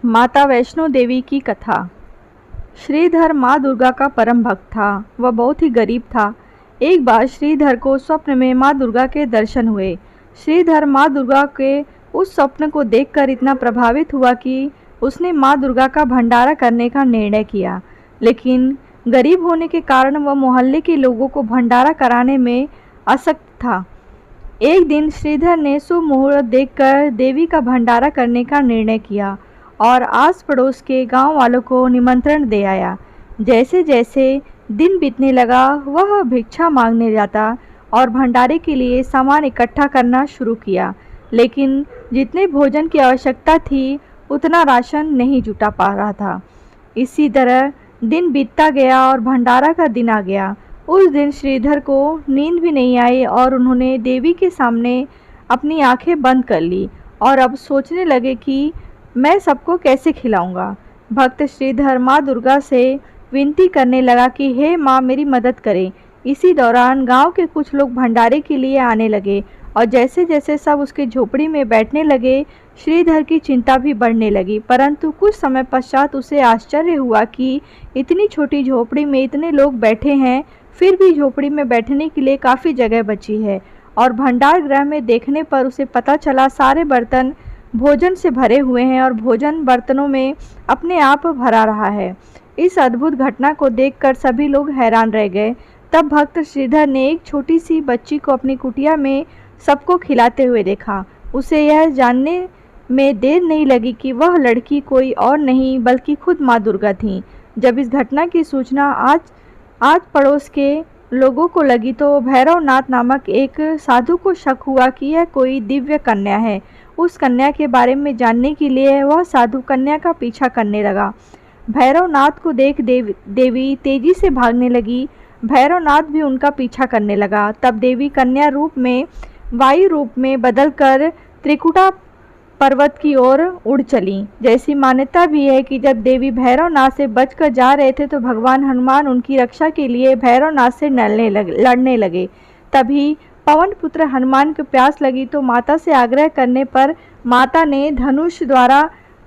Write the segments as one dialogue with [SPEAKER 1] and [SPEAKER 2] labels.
[SPEAKER 1] माता वैष्णो देवी की कथा। श्रीधर माँ दुर्गा का परम भक्त था। वह बहुत ही गरीब था। एक बार श्रीधर को स्वप्न में माँ दुर्गा के दर्शन हुए। श्रीधर माँ दुर्गा के उस स्वप्न को देखकर इतना प्रभावित हुआ कि उसने माँ दुर्गा का भंडारा करने का निर्णय किया। लेकिन गरीब होने के कारण वह मोहल्ले के लोगों को भंडारा कराने में असक्त था। एक दिन श्रीधर ने शुभ मुहूर्त देखकर देवी का भंडारा करने का निर्णय किया और आस पड़ोस के गांव वालों को निमंत्रण दे आया। जैसे जैसे दिन बीतने लगा वह भिक्षा मांगने जाता और भंडारे के लिए सामान इकट्ठा करना शुरू किया। लेकिन जितने भोजन की आवश्यकता थी उतना राशन नहीं जुटा पा रहा था। इसी तरह दिन बीतता गया और भंडारा का दिन आ गया। उस दिन श्रीधर को नींद भी नहीं आई और उन्होंने देवी के सामने अपनी आंखें बंद कर ली और अब सोचने लगे कि मैं सबको कैसे खिलाऊंगा। भक्त श्रीधर माँ दुर्गा से विनती करने लगा कि हे माँ, मेरी मदद करें। इसी दौरान गांव के कुछ लोग भंडारे के लिए आने लगे और जैसे जैसे सब उसके झोपड़ी में बैठने लगे श्रीधर की चिंता भी बढ़ने लगी। परंतु कुछ समय पश्चात उसे आश्चर्य हुआ कि इतनी छोटी झोपड़ी में इतने लोग बैठे हैं, फिर भी झोपड़ी में बैठने के लिए काफ़ी जगह बची है। और भंडार गृह में देखने पर उसे पता चला सारे बर्तन भोजन से भरे हुए हैं और भोजन बर्तनों में अपने आप भरा रहा है। इस अद्भुत घटना को देखकर सभी लोग हैरान रह गए। तब भक्त श्रीधर ने एक छोटी सी बच्ची को अपनी कुटिया में सबको खिलाते हुए देखा। उसे यह जानने में देर नहीं लगी कि वह लड़की कोई और नहीं बल्कि खुद माँ दुर्गा थी। जब इस घटना की सूचना आज पड़ोस के लोगों को लगी तो भैरवनाथ नामक एक साधु को शक हुआ कि यह कोई दिव्य कन्या है। उस कन्या के बारे में जानने के लिए वह साधु कन्या का पीछा करने लगा। भैरवनाथ को देख देवी तेजी से भागने लगी। भैरवनाथ भी उनका पीछा करने लगा। तब देवी कन्या रूप में वायु रूप में बदलकर त्रिकुटा पर्वत की ओर उड़ चली। जैसी मान्यता भी है कि जब देवी भैरवनाथ से बचकर जा रहे थे तो भगवान हनुमान उनकी रक्षा के लिए भैरवनाथ से लड़ने लगे। तभी पवन पुत्र हनुमान को प्यास लगी तो माता से आग्रह करने पर माता ने धनुष द्वारा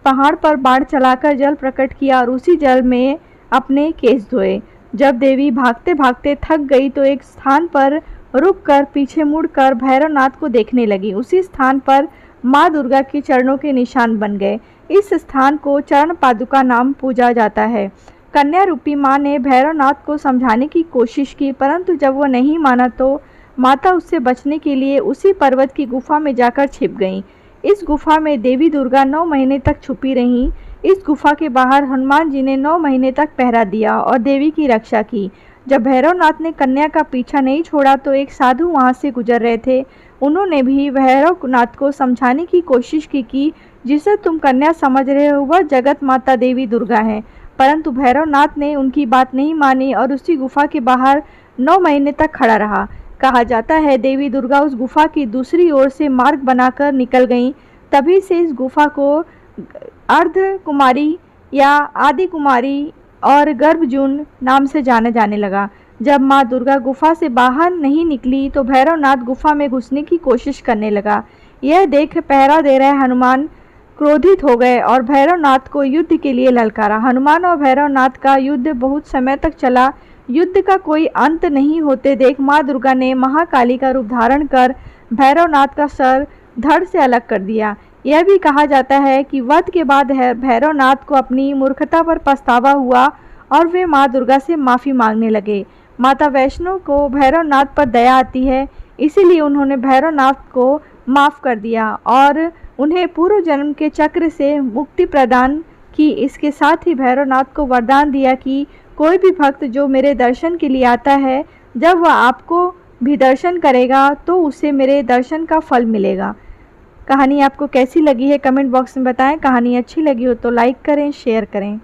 [SPEAKER 1] पहाड़ पर बाण चलाकर जल प्रकट किया और उसी जल में अपने केश धोए। जब देवी भागते भागते थक गई तो एक स्थान पर रुककर पीछे मुड़कर भैरवनाथ को देखने लगी। उसी स्थान पर माँ दुर्गा के चरणों के निशान बन गए। इस स्थान को चरण पादुका नाम पूजा जाता है। कन्या रूपी माँ ने भैरवनाथ को समझाने की कोशिश की, परंतु जब वह नहीं माना तो माता उससे बचने के लिए उसी पर्वत की गुफा में जाकर छिप गईं। इस गुफा में देवी दुर्गा 9 महीने तक छुपी रहीं। इस गुफा के बाहर हनुमान जी ने 9 महीने तक पहरा दिया और देवी की रक्षा की। जब भैरवनाथ ने कन्या का पीछा नहीं छोड़ा तो एक साधु वहां से गुजर रहे थे। उन्होंने भी भैरवनाथ को समझाने की कोशिश की कि जिसे तुम कन्या समझ रहे हो वह जगत माता देवी दुर्गा है। परंतु भैरवनाथ ने उनकी बात नहीं मानी और उसी गुफा के बाहर 9 महीने तक खड़ा रहा। कहा जाता है देवी दुर्गा उस गुफा की दूसरी ओर से मार्ग बनाकर निकल गईं। तभी से इस गुफा को अर्ध कुमारी या आदि कुमारी और गर्भजून नाम से जाना जाने लगा। जब माँ दुर्गा गुफा से बाहर नहीं निकली तो भैरवनाथ गुफा में घुसने की कोशिश करने लगा। यह देख पहरा दे रहे हनुमान क्रोधित हो गए और भैरवनाथ को युद्ध के लिए ललकारा। हनुमान और भैरवनाथ का युद्ध बहुत समय तक चला। युद्ध का कोई अंत नहीं होते देख माँ दुर्गा ने महाकाली का रूप धारण कर भैरवनाथ का सर धड़ से अलग कर दिया। यह भी कहा जाता है कि वध के बाद भैरवनाथ को अपनी मूर्खता पर पछतावा हुआ और वे माँ दुर्गा से माफ़ी मांगने लगे। माता वैष्णो को भैरवनाथ पर दया आती है, इसीलिए उन्होंने भैरवनाथ को माफ़ कर दिया और उन्हें पूर्व जन्म के चक्र से मुक्ति प्रदान की। इसके साथ ही भैरवनाथ को वरदान दिया कि कोई भी भक्त जो मेरे दर्शन के लिए आता है, जब वह आपको भी दर्शन करेगा तो उसे मेरे दर्शन का फल मिलेगा। कहानी आपको कैसी लगी है कमेंट बॉक्स में बताएं। कहानी अच्छी लगी हो तो लाइक करें, शेयर करें।